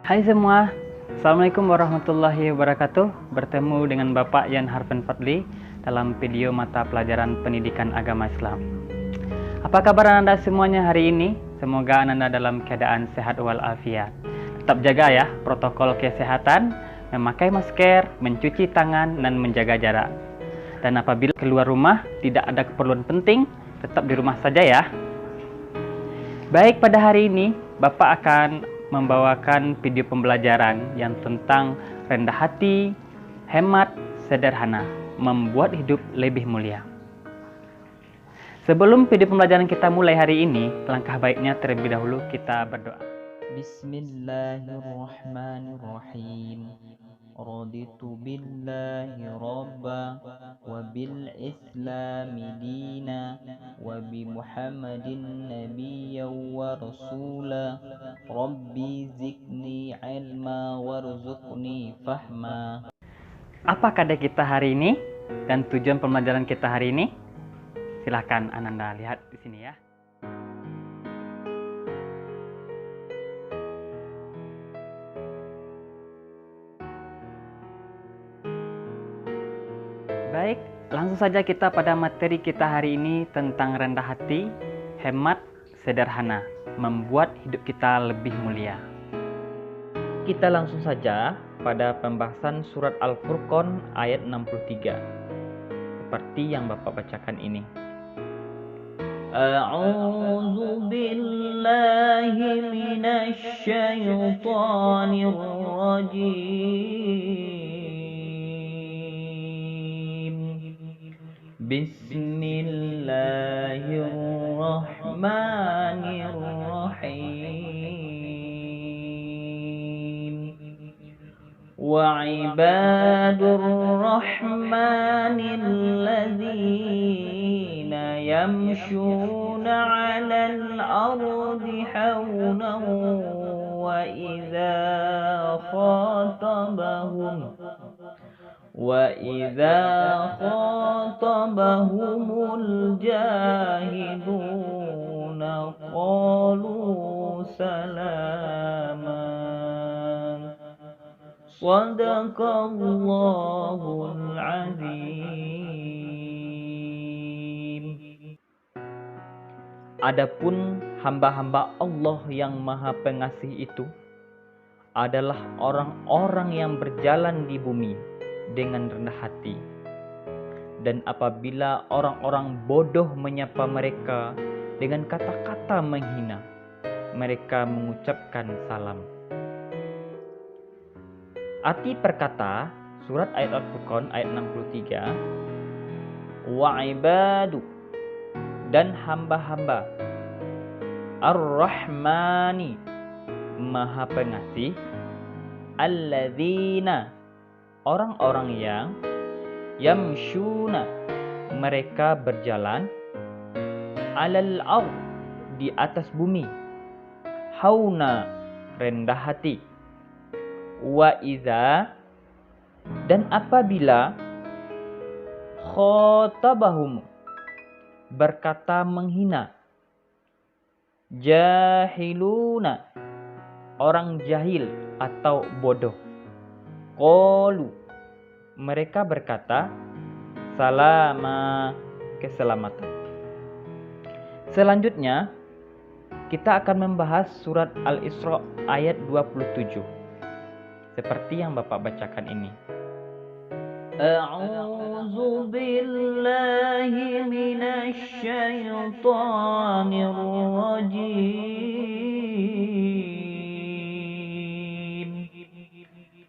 Hai semua, Assalamualaikum warahmatullahi wabarakatuh. Bertemu dengan Bapak Yan Harfen Fadli dalam video mata pelajaran pendidikan agama Islam. Apa kabar Anda semuanya hari ini? Semoga Anda dalam keadaan sehat walafiat. Tetap jaga ya protokol kesehatan, memakai masker, mencuci tangan, dan menjaga jarak. Dan apabila keluar rumah tidak ada keperluan penting, tetap di rumah saja ya. Baik, pada hari ini Bapak akan membawakan video pembelajaran yang tentang rendah hati, hemat, sederhana, membuat hidup lebih mulia. Sebelum video pembelajaran kita mulai hari ini, langkah baiknya terlebih dahulu kita berdoa. Bismillahirrahmanirrahim. Raditu billahi rabba wa bil islami dina wa bi Muhammadin nabiyyan wa rasula. Rabbi zidni ilma warzuqni fahma. Apa kata kita hari ini dan tujuan pembelajaran kita hari ini? Silahkan Ananda lihat di sini ya. Baik, langsung saja kita pada materi kita hari ini tentang rendah hati, hemat, sederhana, membuat hidup kita lebih mulia. Kita langsung saja pada pembahasan surat Al-Furqan ayat 63. Seperti yang Bapak bacakan ini. A'udzu billahi minasy syaithanir rajim. Bismillahirrahmanirrahim. Wa ibadur rahmanil ladzina yamshuna 'alal ardi hawnan wa idza khatabahumul jahiluna qalu salaman. Sadaqallahul azim. Adapun hamba-hamba Allah yang Maha Pengasih itu adalah orang-orang yang berjalan di bumi dengan rendah hati. Dan apabila orang-orang bodoh menyapa mereka dengan kata-kata menghina, mereka mengucapkan salam. Arti perkata surat ayat Al-Furqan ayat 63, wa ibadu, dan hamba-hamba, Ar-Rahmani, Maha Pengasih, alladzina, orang-orang yang, yamshuna, mereka berjalan, alal ard, di atas bumi, hauna, rendah hati, wa iza, dan apabila, khotabahum, berkata menghina, jahiluna, orang jahil atau bodoh, qalu, mereka berkata, salama, keselamatan. Selanjutnya kita akan membahas surat Al-Isra ayat 27 seperti yang Bapak bacakan ini. A'udzu billahi minasy syaithanir rajim.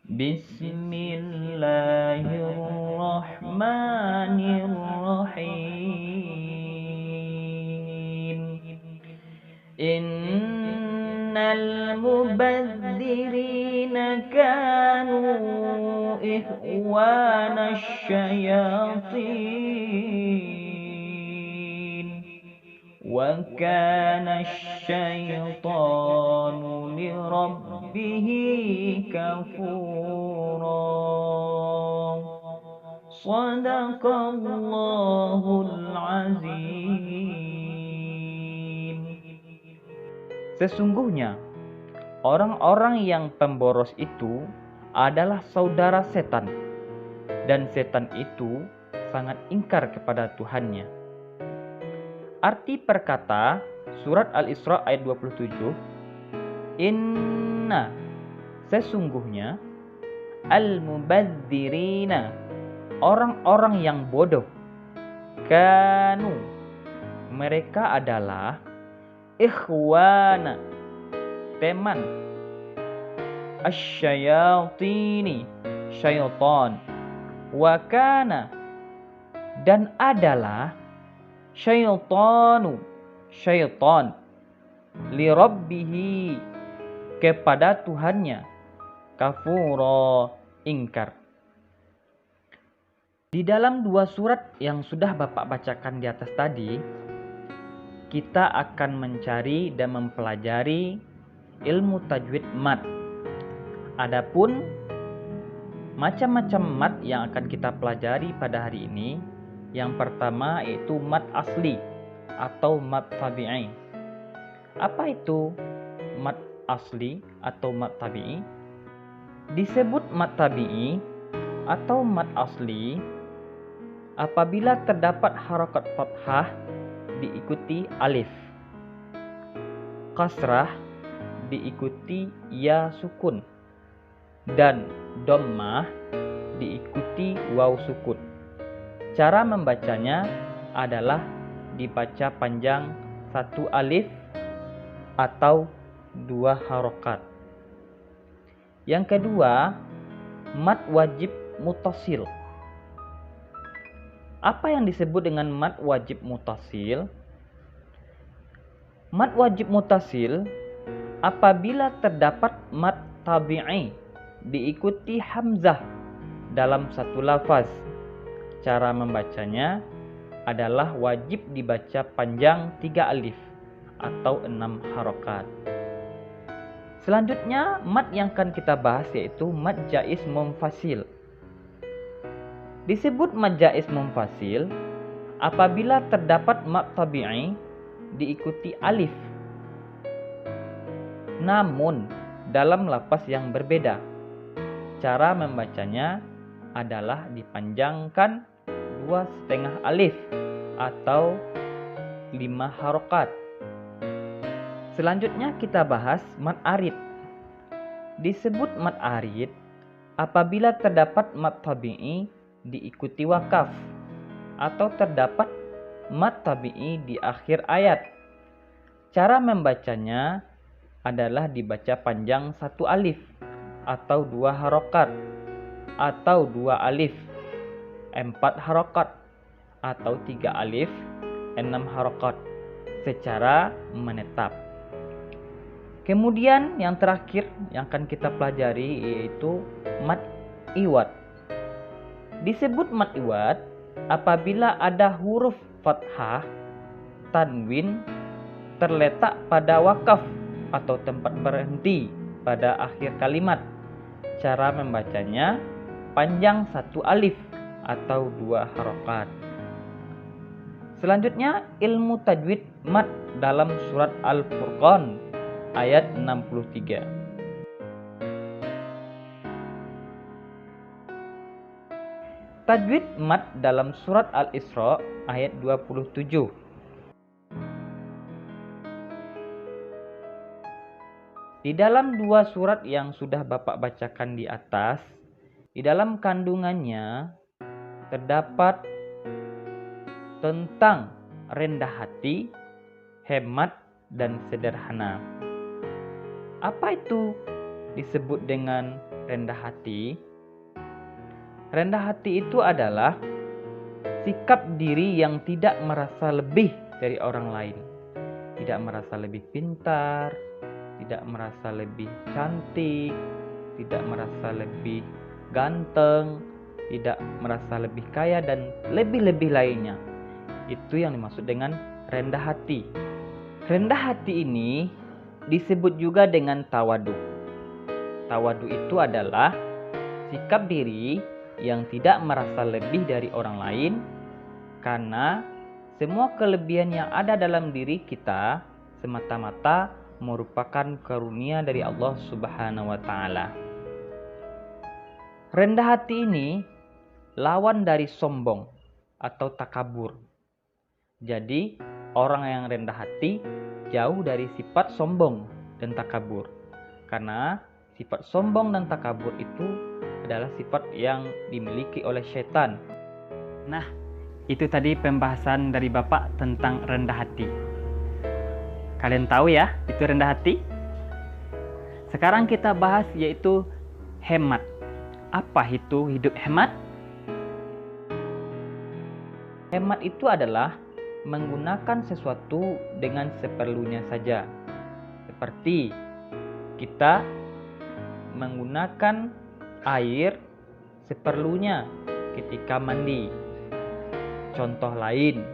Bismillahirrahmanirrahim. Innal mubadzirina kanu ikhwana syayatin wa kana syaitanu li rabbihi kafura. Sadaqallahul azim. Sesungguhnya orang-orang yang pemboros itu adalah saudara setan, dan setan itu sangat ingkar kepada Tuhannya. Arti perkata surat Al-Isra ayat 27, Inna, sesungguhnya, al-mubadzirina, orang-orang yang bodoh, kanu, mereka adalah ikhwana, teman, asyayatini, syaitan, wakana, dan adalah syaitanu, syaitan, lirabbihi, kepada Tuhannya, kafura, ingkar. Di dalam dua surat yang sudah Bapak bacakan di atas tadi, kita akan mencari dan mempelajari ilmu tajwid mat. Adapun macam-macam mat yang akan kita pelajari pada hari ini, yang pertama yaitu mat asli atau mat tabi'i. Apa itu mat asli atau mat tabi'i? Disebut mat tabi'i atau mat asli apabila terdapat harakat fathah diikuti alif, kasrah diikuti ya sukun, dan dhammah diikuti waw sukun. Cara membacanya adalah dibaca panjang satu alif atau dua harokat. Yang kedua, mat wajib mutasil. Apa yang disebut dengan mat wajib mutasil? Mat wajib mutasil apabila terdapat mat tabi'i diikuti hamzah dalam satu lafaz. Cara membacanya adalah wajib dibaca panjang 3 alif atau 6 harokat. Selanjutnya, mat yang akan kita bahas yaitu mat jaiz munfasil. Disebut mat jaiz munfasil apabila terdapat mat tabi'i diikuti alif, namun dalam lafaz yang berbeda. Cara membacanya adalah dipanjangkan 2,5 alif atau 5 harokat. Selanjutnya kita bahas mat arid. Disebut mat arid apabila terdapat mat tabi'i diikuti wakaf atau terdapat mat tabi'i di akhir ayat. Cara membacanya adalah dibaca panjang 1 alif atau 2 harokat atau 2 alif 4 harokat atau 3 alif 6 harokat secara menetap. Kemudian yang terakhir yang akan kita pelajari yaitu mat iwad. Disebut mat iwad apabila ada huruf fathah, tanwin terletak pada wakaf atau tempat berhenti pada akhir kalimat. Cara membacanya panjang 1 alif atau 2 harokat. Selanjutnya ilmu tajwid mat dalam surat Al-Furqan ayat 63. Tajwid mat dalam surat Al-Isra ayat 27. Di dalam dua surat yang sudah Bapak bacakan di atas, di dalam kandungannya terdapat tentang rendah hati, hemat, dan sederhana. Apa itu disebut dengan rendah hati? Rendah hati itu adalah sikap diri yang tidak merasa lebih dari orang lain. Tidak merasa lebih pintar, tidak merasa lebih cantik, tidak merasa lebih ganteng, tidak merasa lebih kaya, dan lebih-lebih lainnya. Itu yang dimaksud dengan rendah hati. Rendah hati ini disebut juga dengan tawadu. Tawadu itu adalah sikap diri yang tidak merasa lebih dari orang lain, karena semua kelebihan yang ada dalam diri kita semata-mata merupakan karunia dari Allah Subhanahu wa taala. Rendah hati ini lawan dari sombong atau takabur. Jadi, orang yang rendah hati jauh dari sifat sombong dan takabur. Karena sifat sombong dan takabur itu adalah sifat yang dimiliki oleh setan. Nah, itu tadi pembahasan dari Bapak tentang rendah hati. Kalian tahu ya, itu rendah hati? Sekarang kita bahas yaitu hemat. Apa itu hidup hemat? Hemat itu adalah menggunakan sesuatu dengan seperlunya saja. Seperti kita menggunakan air seperlunya ketika mandi. Contoh lain,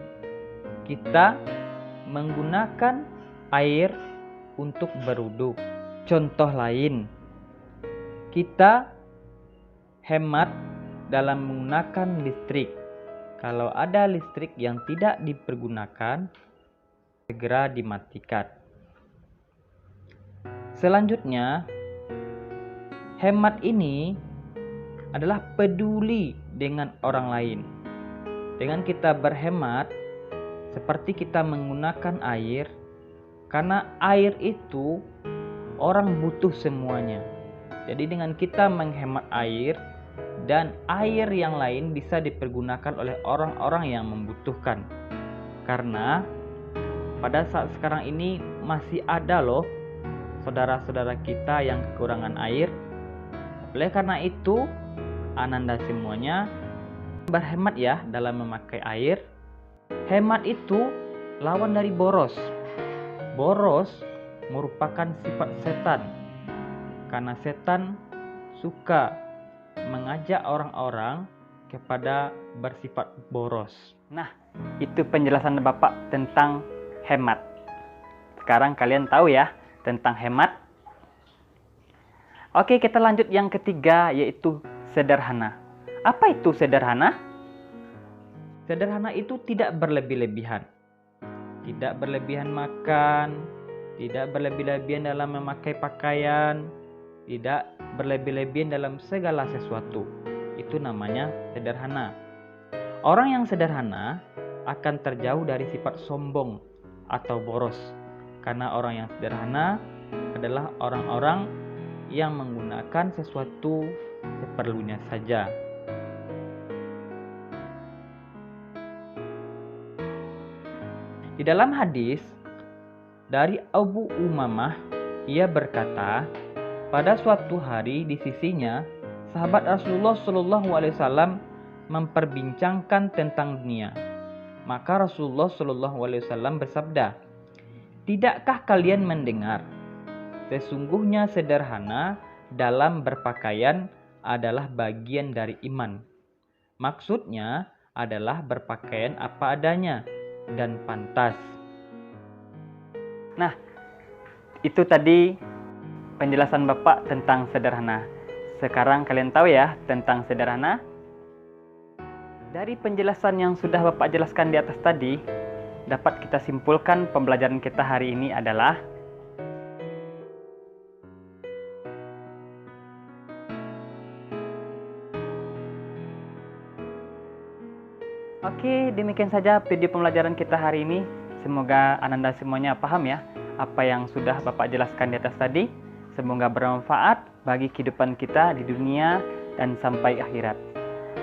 kita menggunakan air untuk berwudu. Contoh lain, kita hemat dalam menggunakan listrik. Kalau ada listrik yang tidak dipergunakan, segera dimatikan. Selanjutnya, hemat ini adalah peduli dengan orang lain. Dengan kita berhemat, seperti kita menggunakan air, karena air itu orang butuh semuanya. Jadi dengan kita menghemat air, dan air yang lain bisa dipergunakan oleh orang-orang yang membutuhkan. Karena pada saat sekarang ini masih ada loh saudara-saudara kita yang kekurangan air. Oleh karena itu, Ananda semuanya berhemat ya dalam memakai air. Hemat itu lawan dari boros. Boros merupakan sifat setan. Karena setan suka mengajak orang-orang kepada bersifat boros. Nah, itu penjelasan Bapak tentang hemat. Sekarang kalian tahu ya tentang hemat. Oke, kita lanjut yang ketiga yaitu sederhana. Apa itu sederhana? Sederhana itu tidak berlebih-lebihan. Tidak berlebihan makan, tidak berlebih-lebihan dalam memakai pakaian, tidak berlebih-lebihan dalam segala sesuatu. Itu namanya sederhana. Orang yang sederhana akan terjauh dari sifat sombong atau boros. Karena orang yang sederhana adalah orang-orang yang menggunakan sesuatu seperlunya saja. Di dalam hadis dari Abu Umamah, ia berkata, pada suatu hari di sisinya, sahabat Rasulullah SAW memperbincangkan tentang dunia. Maka Rasulullah SAW bersabda, "Tidakkah kalian mendengar? Sesungguhnya sederhana dalam berpakaian adalah bagian dari iman." Maksudnya adalah berpakaian apa adanya dan pantas. Nah, itu tadi penjelasan Bapak tentang sederhana. Sekarang kalian tahu ya tentang sederhana? Dari penjelasan yang sudah Bapak jelaskan di atas tadi, dapat kita simpulkan pembelajaran kita hari ini adalah Oke, demikian saja video pembelajaran kita hari ini. Semoga Ananda semuanya paham ya apa yang sudah Bapak jelaskan di atas tadi. Semoga bermanfaat bagi kehidupan kita di dunia dan sampai akhirat.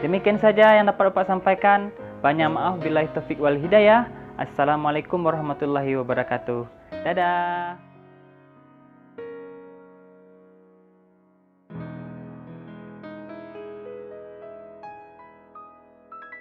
Demikian saja yang dapat Bapak sampaikan. Banyak maaf billahi taufik wal hidayah. Assalamualaikum warahmatullahi wabarakatuh. Dadah.